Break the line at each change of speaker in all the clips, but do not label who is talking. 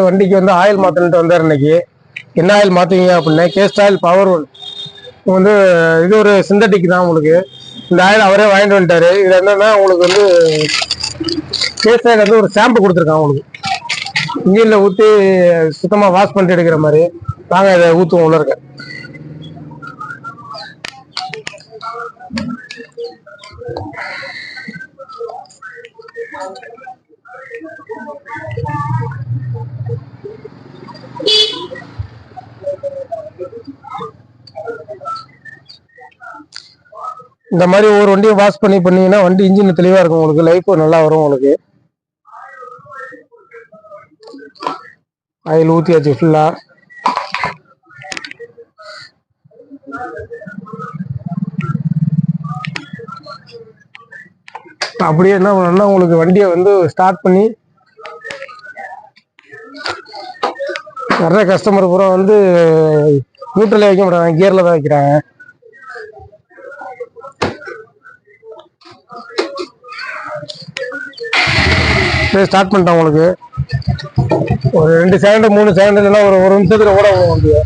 வண்டிக்கு வந்து ஆயில் மாத்தணுட்டு வந்தார் இன்னைக்கு. என்ன ஆயில் மாத்துவீங்க அப்படின்னா கேஸ்ட் ஆயில் பவர் வந்து இது ஒரு சிந்தட்டிக் தான் உங்களுக்கு. இந்த ஆயில் அவரே வாங்கிட்டு வந்துட்டாரு. இது என்னன்னா உங்களுக்கு வந்து கேஸ்ட் ஆயில் வந்து ஒரு ஷாம்பு கொடுத்துருக்கான் உங்களுக்கு. இன்ஜின்ல ஊற்றி சுத்தமாக வாஷ் பண்ணிட்டு எடுக்கிற மாதிரி. வாங்க இதை ஊற்றுவோம் உள்ள இருக்க. இந்த மாதிரி ஒவ்வொரு வண்டியும் வாஷ் பண்ணீங்கன்னா வண்டி இன்ஜின் தெளிவா இருக்கும் உங்களுக்கு. லைஃப் நல்லா வரும் உங்களுக்கு. ஆயில் ஊற்றியாச்சு ஃபுல்லா. அப்படியே என்ன பண்ணணும்னா உங்களுக்கு வண்டியை வந்து ஸ்டார்ட் பண்ணி நிறைய கஸ்டமர் பூரா வந்து நியூட்ரலே வைக்க மாட்டாங்க, கியர்ல தான் வைக்கிறாங்க. ஸ்டார்ட் பண்ணிட்டேன் உங்களுக்கு. ஒரு 2 செகண்ட் 3 செகண்ட் இல்லைன்னா ஒரு நிமிஷத்துல ஓட வண்டியை.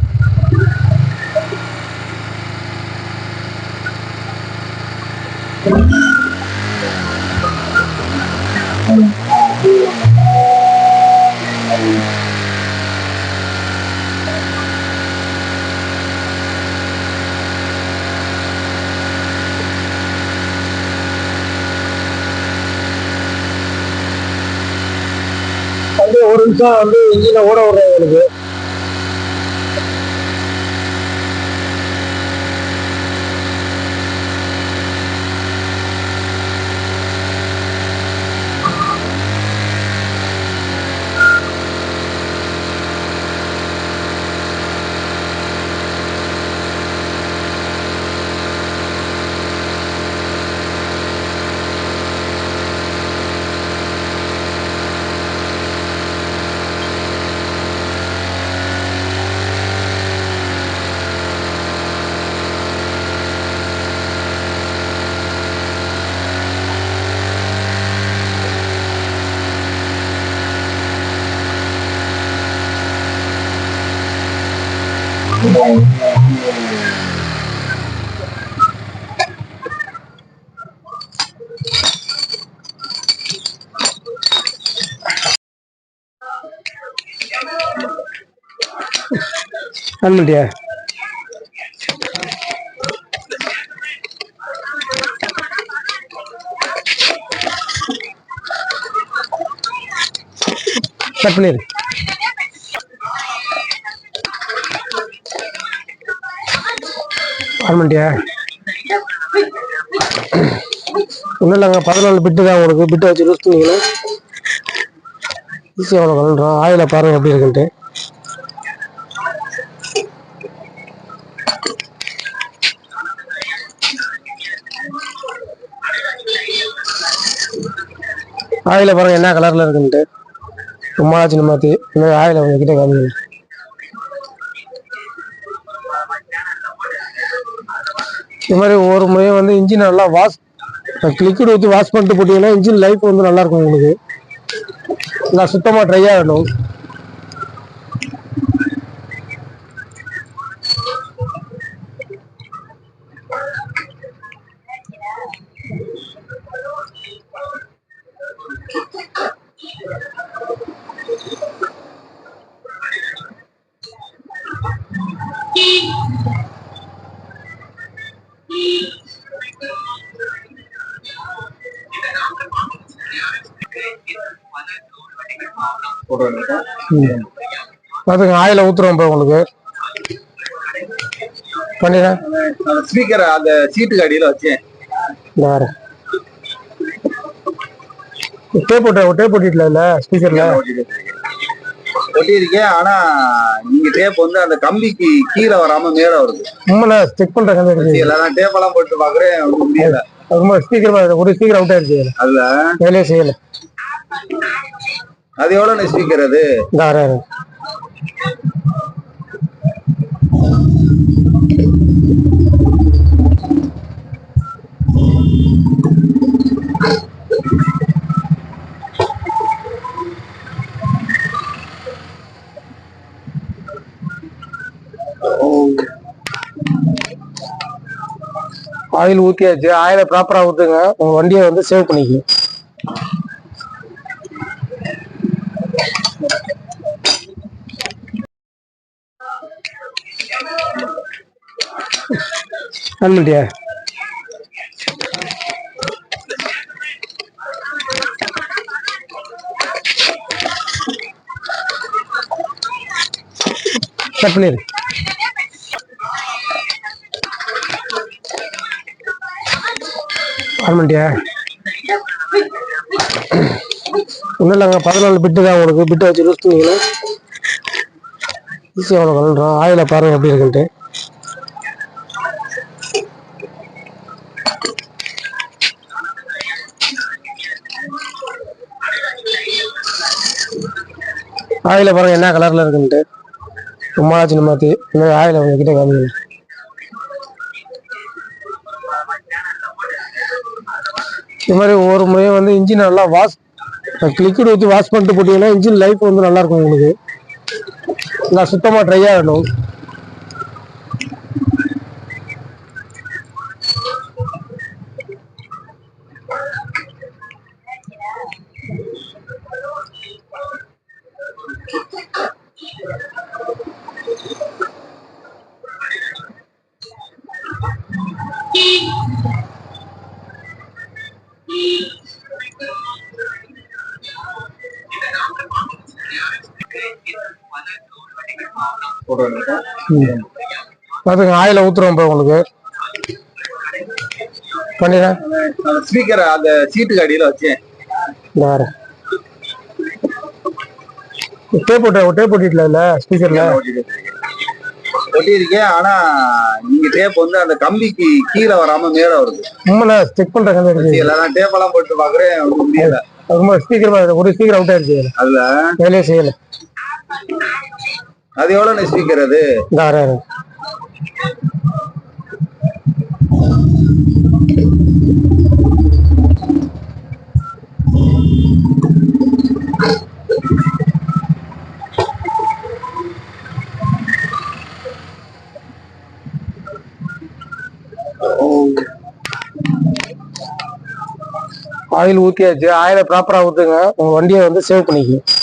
ஒரு நிமிஷம் வந்து இன்ஜினை ஓட விடுறேன் உங்களுக்கு. பண்ணிட்டியா? கட் பண்ணிடு. பண்ணிட்டியா? ஒன்றும் இல்லைங்க, 14 பிட்டு தான் உங்களுக்கு. பிட்டு வச்சு யூஸ் பண்ணிக்கலாம். ஈஸியாக அவ்வளோ கலண்டுறோம். ஆயில பாருங்க எப்படி இருக்குன்ட்டு. ஆயில பாருங்க என்ன கலர்ல இருக்குன்ட்டு. சும்மா சின்ன மாற்றி ஆயில உங்ககிட்ட காமிங்க. இது மாதிரி ஒவ்வொரு முறையும் வந்து இன்ஜின் நல்லா வாஷ் லிக்விட் ஊற்றி வாஷ் பண்ணிட்டு போட்டீங்கன்னா இன்ஜின் லைஃப் வந்து நல்லா இருக்கும் உங்களுக்கு. நல்லா சுத்தமாக ட்ரை ஆகணும். அதுக்கு ஆயில ஊத்துறோம் இப்போ உங்களுக்கு. பண்ணிடுறேன்.
ஸ்பீக்கர் அந்த சீட்டுக்கு அடியில் வச்சேன்.
டேப் போட்டுல இல்ல ஸ்பீக்கர்ல
ஒட்டியிருக்கேன். ஆனா நீங்க டேப் வந்து அந்த கம்பிக்கு கீழே வராம மேல வருது.
உண்மையில செக் பண்றேன்.
நான் டேப் எல்லாம் போட்டு பாக்குறேன், முடியல.
ரொம்ப ஸ்பீக்கர் ஒரு ஸ்பீக்கர் அவுட் ஆயிடுச்சு.
அதுல
வேலையே செய்யல.
அது எவ்வளவு ஸ்பீக்கர்? அது
ஆயில் ஊற்றியாச்சு. ஆயிலை ப்ராப்பராக ஊற்றுங்க, உங்கள் வண்டியை வந்து சேவ் பண்ணிக்க. பண்ணிட்டியா? கட் பண்ணிடு. பண்ணிட்டியா? ஒன்றும் இல்லைங்க, 14 பிட்டு தான் உங்களுக்கு. பிட்டு வச்சு யூஸ் பண்ணிங்கன்னா ஈஸியாக அவ்வளோ கலண்டுறோம். ஆயிலை பாருங்கள் எப்படி இருக்குன்ட்டு. ஆயிலை பாருங்கள் என்ன கலரில் இருக்குன்ட்டு. ரொம்ப சின்ன மாற்றி இந்த ஆயிலை உங்ககிட்ட காமிங்க. இது மாதிரி ஒவ்வொரு முறையும் வந்து இன்ஜின் நல்லா வாஷ், லிக்விட் ஊற்றி வாஷ் பண்ணிட்டு போட்டிங்கன்னா இன்ஜின் லைஃப் வந்து நல்லா இருக்கும் உங்களுக்கு. நல்லா சுத்தமாக ட்ரை ஆகணும். பார்த்துங்க, ஆயில ஊத்துறோம் இப்போ உங்களுக்கு. பண்ணிடுறேன்.
ஸ்பீக்கர் அந்த சீட்டுக்கு அடியில வச்சேன்.
வேற டேப் போட்டுல இல்ல ஸ்பீக்கர்ல
ஒட்டி இருக்கேன். ஆனா நீங்க டேப் வந்து அந்த கம்பிக்கு கீழே வராம மேல வருது.
உண்மையில செக் பண்ற கம்பி
நான் டேப் எல்லாம் போட்டு பாக்குறேன், முடியல.
ரொம்ப ஸ்பீக்கர் ஒரு ஸ்பீக்கர் அவுட் ஆயிடுச்சு.
அதுல
வேலையே செய்யல.
அது எவ்வளவு ஸ்பீக்கர்? அது
ஆயில் ஊத்தியாச்சு. ஆயிலை ப்ராப்பரா ஊத்துங்க, உங்க வண்டியை வந்து சேவ் பண்ணிக்க.